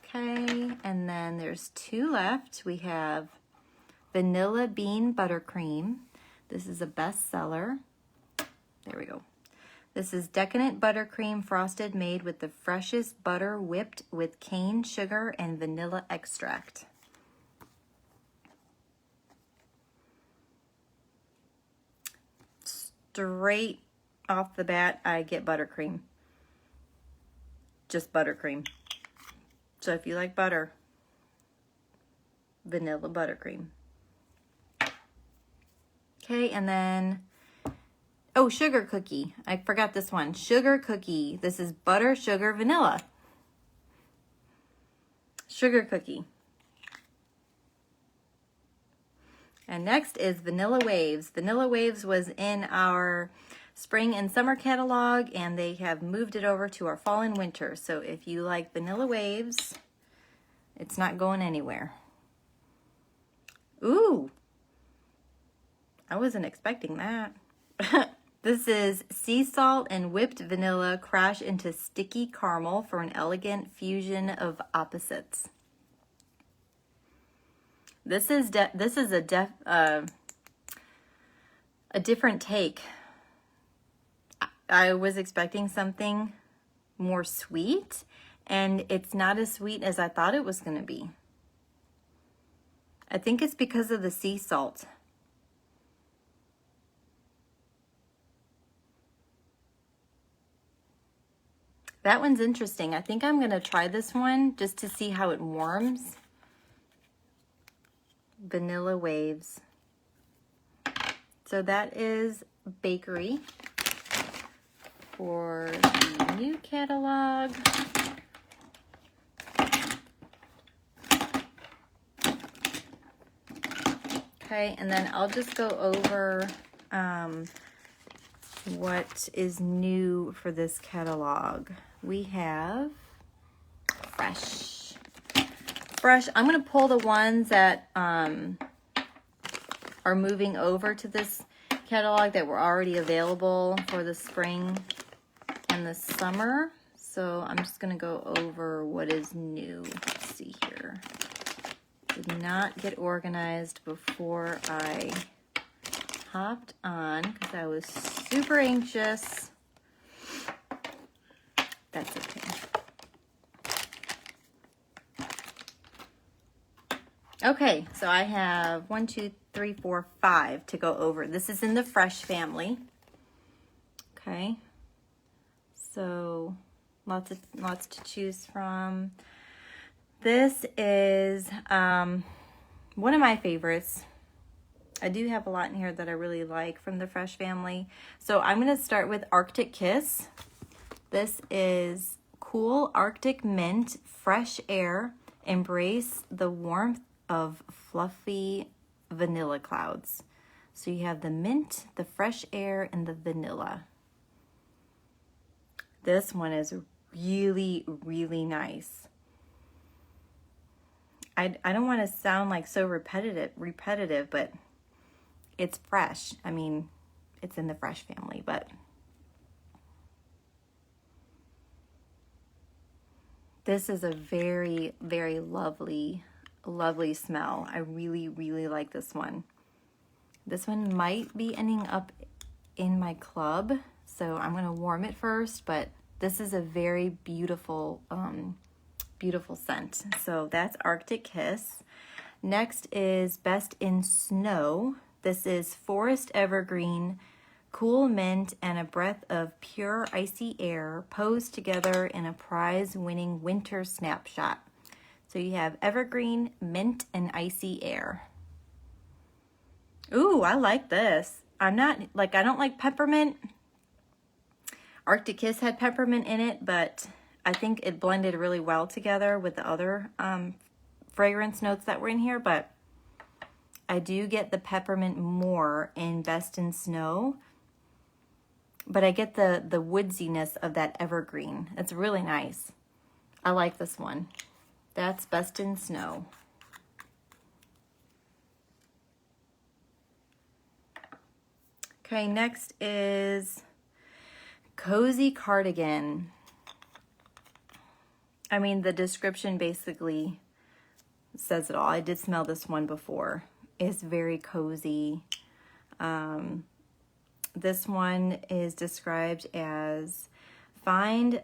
Okay, and then there's two left. We have Vanilla Bean Buttercream. This is a bestseller. There we go. This is decadent buttercream frosted made with the freshest butter whipped with cane sugar and vanilla extract. Straight off the bat, I get buttercream. Just buttercream. So if you like butter, vanilla buttercream. Okay, and then, oh, sugar cookie. I forgot this one. Sugar cookie. This is butter, sugar, vanilla. Sugar cookie. And next is Vanilla Waves. Vanilla Waves was in our spring and summer catalog, and they have moved it over to our fall and winter. So if you like Vanilla Waves, it's not going anywhere. Ooh, I wasn't expecting that. This is sea salt and whipped vanilla crash into sticky caramel for an elegant fusion of opposites. This is a different take. I was expecting something more sweet, and it's not as sweet as I thought it was going to be. I think it's because of the sea salt. That one's interesting. I think I'm going to try this one just to see how it warms. Vanilla Waves. So that is Bakery for the new catalog. Okay, and then I'll just go over what is new for this catalog. We have Fresh. I'm going to pull the ones that are moving over to this catalog that were already available for the spring and the summer. So I'm just going to go over what is new. Let's see here. Did not get organized before I hopped on because I was super anxious. That's okay. Okay, so I have 1, 2, 3, 4, 5 to go over. This is in the Fresh family. Okay, so lots to choose from. This is one of my favorites. I do have a lot in here that I really like from the Fresh family. So I'm going to start with Arctic Kiss. This is cool Arctic mint, fresh air. Embrace the warmth of fluffy vanilla clouds. So you have the mint, the fresh air, and the vanilla. This one is really, really nice. I don't want to sound like so repetitive, but it's fresh. I mean, it's in the Fresh family, but this is a very, very lovely smell. I really, really like this one. This one might be ending up in my club, so I'm going to warm it first, but this is a very beautiful, beautiful scent. So that's Arctic Kiss. Next is Best in Snow. This is Forest Evergreen, cool mint, and a breath of pure icy air posed together in a prize-winning winter snapshot. So you have evergreen, mint, and icy air. Ooh, I like this. I don't like peppermint. Arctic Kiss had peppermint in it, but I think it blended really well together with the other fragrance notes that were in here, but I do get the peppermint more in Best in Snow, but I get the woodsiness of that evergreen. It's really nice. I like this one. That's Best in Snow. Okay, next is Cozy Cardigan. I mean, the description basically says it all. I did smell this one before. It's very cozy. This one is described as fine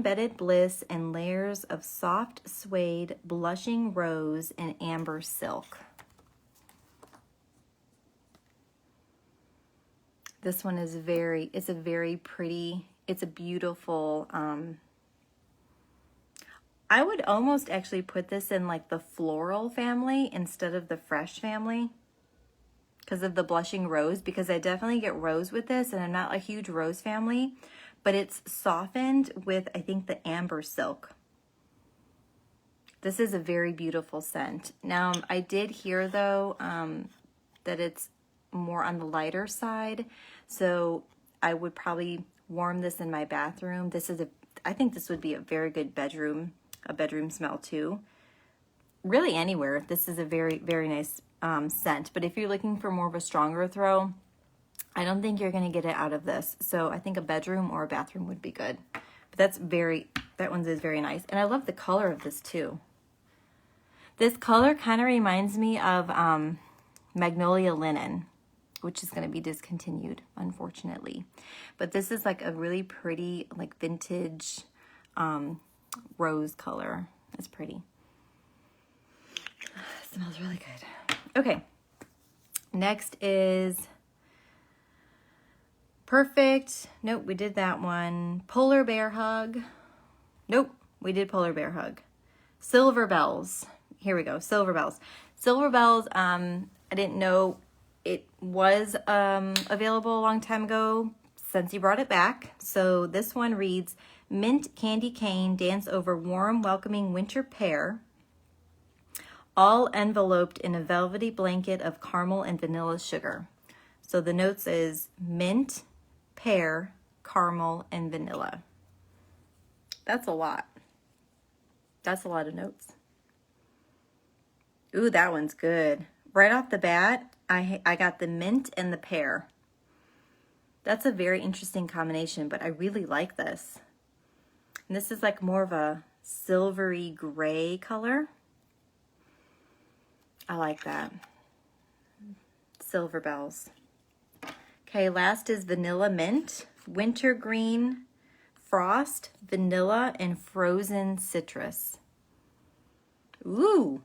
bedded bliss and layers of soft suede, blushing rose, and amber silk. This one is it's a very pretty, it's a beautiful, I would almost actually put this in like the floral family instead of the Fresh family because of the blushing rose, because I definitely get rose with this, and I'm not a huge rose family, but it's softened with, I think, the amber silk. This is a very beautiful scent. Now, I did hear, though, that it's more on the lighter side, so I would probably warm this in my bathroom. I think this would be a very good bedroom smell, too. Really anywhere. This is a very, very nice scent, but if you're looking for more of a stronger throw, I don't think you're going to get it out of this. So I think a bedroom or a bathroom would be good. But that one is very nice. And I love the color of this too. This color kind of reminds me of Magnolia Linen, which is going to be discontinued, unfortunately. But this is like a really pretty, like vintage rose color. It's pretty. It smells really good. Okay. Next is Perfect. Nope, we did that one. Polar Bear Hug. Nope, we did Polar Bear Hug. Silver Bells. Here we go. Silver Bells. Silver Bells, I didn't know it was available a long time ago since you brought it back. So this one reads, Mint Candy Cane Dance Over Warm Welcoming Winter Pear, all enveloped in a velvety blanket of caramel and vanilla sugar. So the notes is mint, pear, caramel, and vanilla. That's a lot. That's a lot of notes. Ooh, that one's good. Right off the bat, I got the mint and the pear. That's a very interesting combination, but I really like this. And this is like more of a silvery gray color. I like that. Silver Bells. Okay, last is Vanilla Mint, Wintergreen Frost, Vanilla, and Frozen Citrus. Ooh.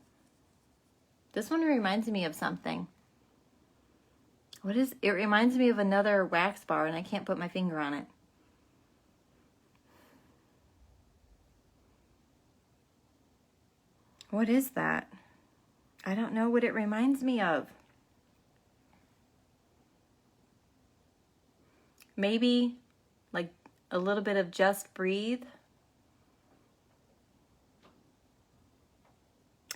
This one reminds me of something. It reminds me of another wax bar, and I can't put my finger on it. What is that? I don't know what it reminds me of. Maybe like a little bit of Just Breathe.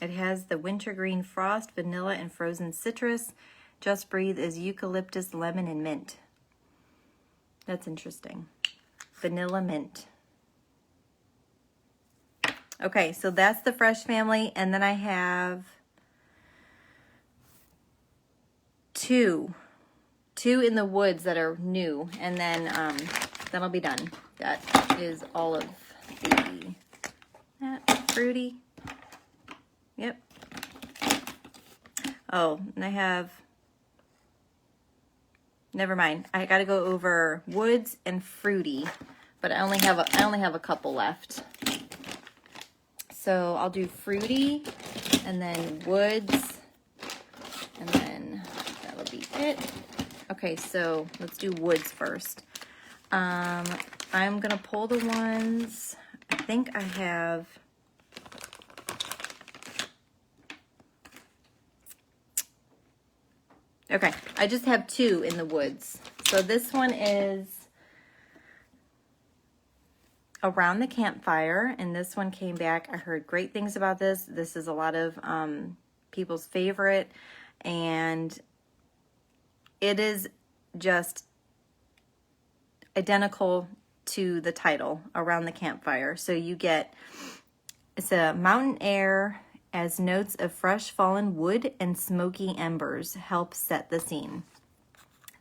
It has the wintergreen frost, vanilla, and frozen citrus. Just Breathe is eucalyptus, lemon, and mint. That's interesting. Vanilla mint. Okay, so that's the fresh family, and then I have two in the woods that are new, and then then I'll be done. That is all of that fruity. Yep. Oh, and I have, never mind. I got to go over woods and fruity, but I only have a couple left. So I'll do fruity, and then woods, and then that'll be it. Okay, so let's do woods first. I'm gonna pull the ones, I think I have, okay, I just have two in the woods. So this one is Around the Campfire, and this one came back. I heard great things about this. This is a lot of people's favorite, and it is just identical to the title, Around the Campfire. So you get, it's a mountain air as notes of fresh fallen wood and smoky embers help set the scene.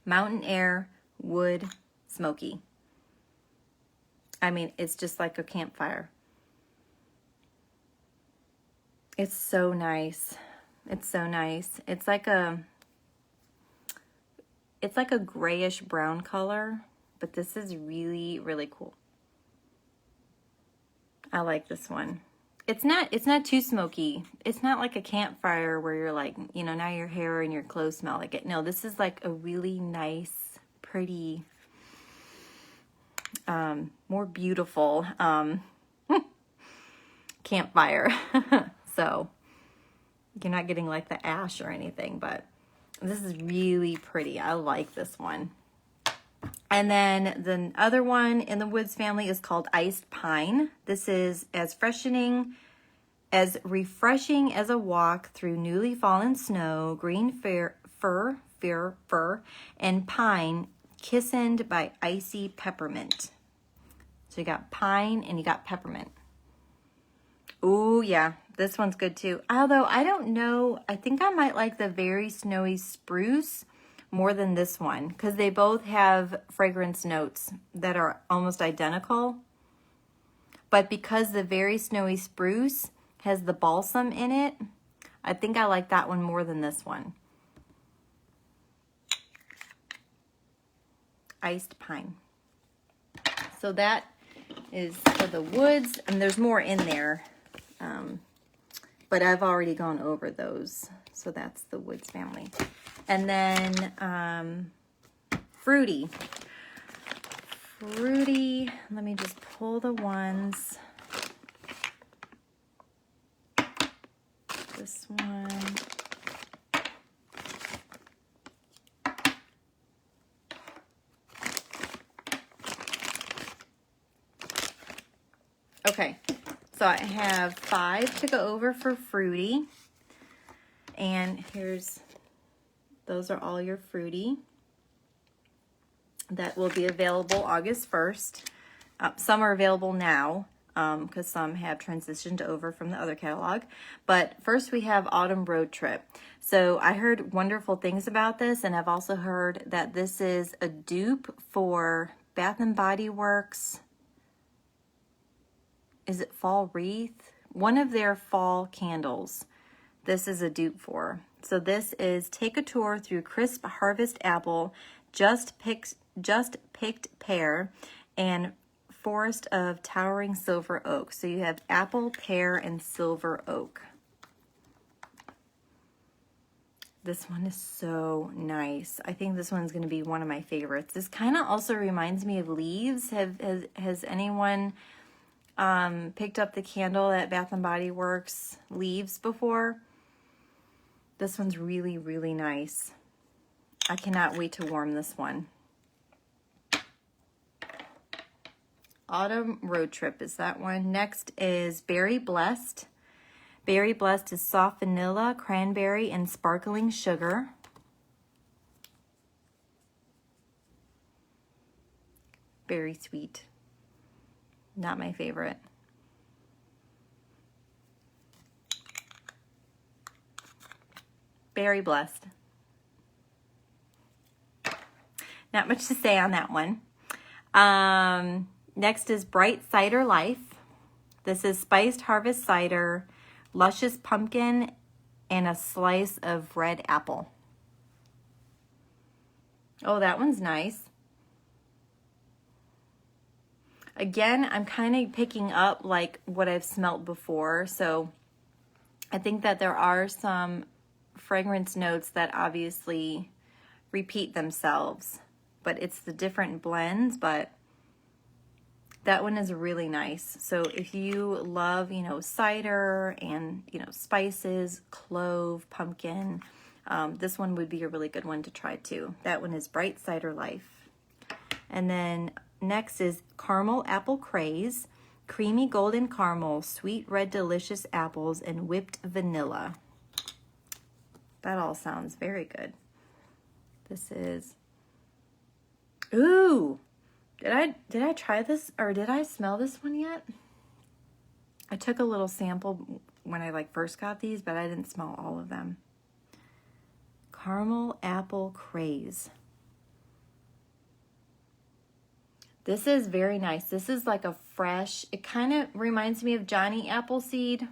Mountain air, wood, smoky. I mean, it's just like a campfire. It's so nice. It's so nice. It's like a grayish brown color, but this is really, really cool. I like this one. It's not too smoky. It's not like a campfire where you're like, you know, now your hair and your clothes smell like it. No, this is like a really nice, pretty, more beautiful campfire. So you're not getting like the ash or anything, but this is really pretty. I like this one. And then the other one in the woods family is called Iced Pine. This is as freshening As refreshing as a walk through newly fallen snow, green fir, and pine, kissened by icy peppermint. So you got pine and you got peppermint. Ooh, yeah, this one's good too. Although I don't know, I think I might like the Very Snowy Spruce more than this one because they both have fragrance notes that are almost identical. But because the Very Snowy Spruce has the balsam in it, I think I like that one more than this one. Iced pine. So that is for the woods, and there's more in there, but I've already gone over those. So that's the woods family. And then fruity. Fruity, let me just pull the ones. This one. Okay, so I have 5 to go over for fruity. And those are all your fruity that will be available August 1st. Some are available now because some have transitioned over from the other catalog. But first we have Autumn Road Trip. So I heard wonderful things about this, and I've also heard that this is a dupe for Bath & Body Works. Is it Fall Wreath? One of their fall candles. This is a dupe for. So this is take a tour through crisp harvest apple, just picked pear, and forest of towering silver oak. So you have apple, pear, and silver oak. This one is so nice. I think this one's going to be one of my favorites. This kind of also reminds me of leaves. Has anyone picked up the candle at Bath & Body Works Leaves before? This one's really, really nice. I cannot wait to warm this one. Autumn Road Trip is that one. Next is Berry Blessed. Berry Blessed is soft vanilla, cranberry, and sparkling sugar. Very sweet. Not my favorite. Berry Blessed. Not much to say on that one. Next is Bright Cider Life. This is spiced harvest cider, luscious pumpkin, and a slice of red apple. Oh, that one's nice. Again, I'm kind of picking up like what I've smelt before. So I think that there are some fragrance notes that obviously repeat themselves, but it's the different blends. But that one is really nice. So if you love, cider and, spices, clove, pumpkin, this one would be a really good one to try too. That one is Bright Cider Life. And then next is Caramel Apple Craze, creamy golden caramel, sweet red delicious apples, and whipped vanilla. That all sounds very good. This is, ooh, did I try this, or did I smell this one yet? I took a little sample when I first got these, but I didn't smell all of them. Caramel Apple Craze. This is very nice. This is like a fresh, it kind of reminds me of Johnny Appleseed.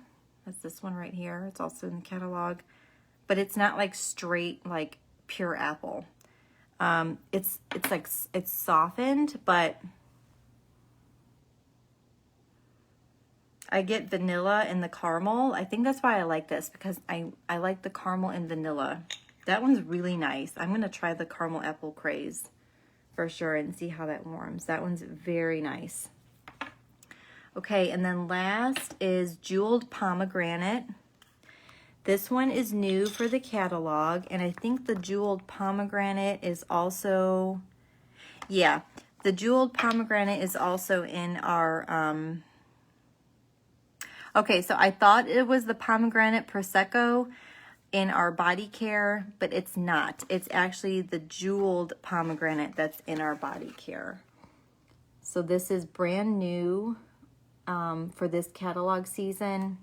That's this one right here. It's also in the catalog, but it's not like straight, like pure apple. It's softened, but I get vanilla in the caramel. I think that's why I like this, because I like the caramel and vanilla. That one's really nice. I'm going to try the Caramel Apple Craze for sure and see how that warms. That one's very nice. Okay, and then last is Jeweled Pomegranate. This one is new for the catalog, and I think the Jeweled Pomegranate is also, yeah, the Jeweled Pomegranate is also in our, Okay, so I thought it was the Pomegranate Prosecco in our body care, but it's not. It's actually the jeweled pomegranate that's in our body care. So this is brand new for this catalog season.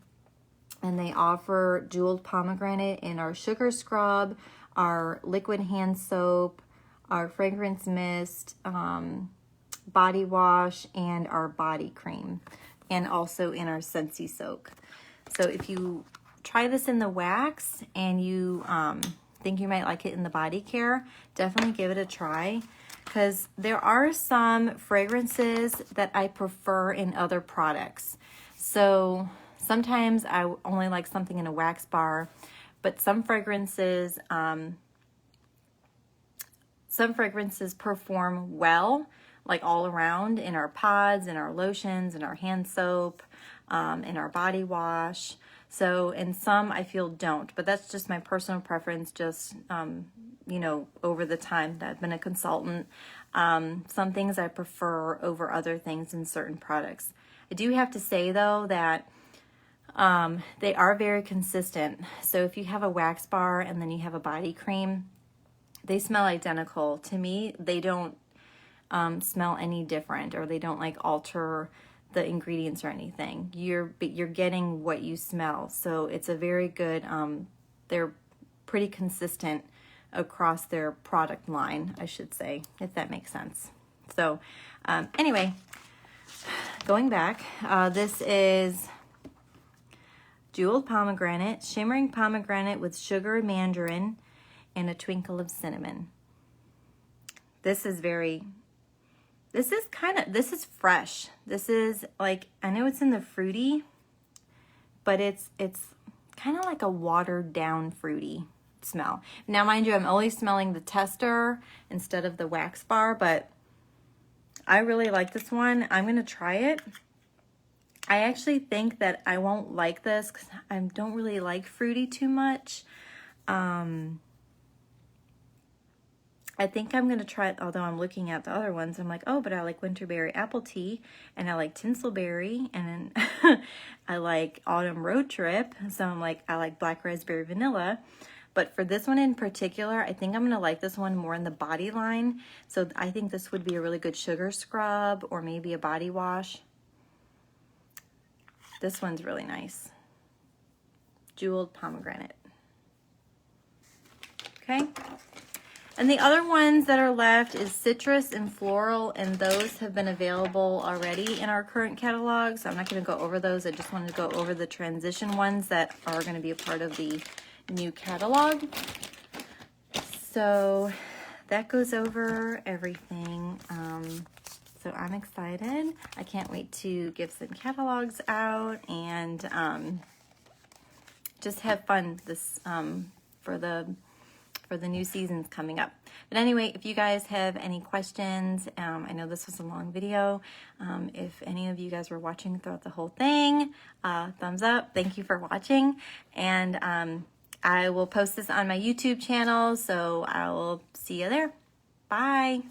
And they offer jeweled pomegranate in our sugar scrub, our liquid hand soap, our fragrance mist, body wash, and our body cream. And also in our Scentsy soak. So if you try this in the wax and you think you might like it in the body care, definitely give it a try. Because there are some fragrances that I prefer in other products. So sometimes I only like something in a wax bar, but some fragrances perform well, like all around in our pods, in our lotions, in our hand soap, in our body wash. So, and some I feel don't, but that's just my personal preference, just, you know, over the time that I've been a consultant. Some things I prefer over other things in certain products. I do have to say though that they are very consistent. So if you have a wax bar and then you have a body cream, they smell identical. To me, they don't smell any different, or they don't like alter the ingredients or anything. You're getting what you smell. So it's a very good, they're pretty consistent across their product line, I should say, if that makes sense. So anyway, going back, this is jeweled pomegranate, shimmering pomegranate with sugar mandarin and a twinkle of cinnamon. This is fresh. This is like, I know it's in the fruity, but it's kind of like a watered down fruity smell. Now, mind you, I'm only smelling the tester instead of the wax bar, but I really like this one. I'm going to try it. I actually think that I won't like this because I don't really like fruity too much. I think I'm going to try it, although I'm looking at the other ones. I'm like, oh, but I like Winterberry Apple Tea, and I like Tinsel Berry, and I like Autumn Road Trip. So I'm like, I like Black Raspberry Vanilla. But for this one in particular, I think I'm going to like this one more in the body line. So I think this would be a really good sugar scrub or maybe a body wash. This one's really nice. Jeweled pomegranate. Okay. And the other ones that are left is citrus and floral, and those have been available already in our current catalog. So I'm not going to go over those. I just wanted to go over the transition ones that are going to be a part of the new catalog. So that goes over everything. So I'm excited. I can't wait to give some catalogs out and just have fun this for the new seasons coming up. But anyway, if you guys have any questions, I know this was a long video. If any of you guys were watching throughout the whole thing, thumbs up. Thank you for watching. And I will post this on my YouTube channel, so I will see you there. Bye.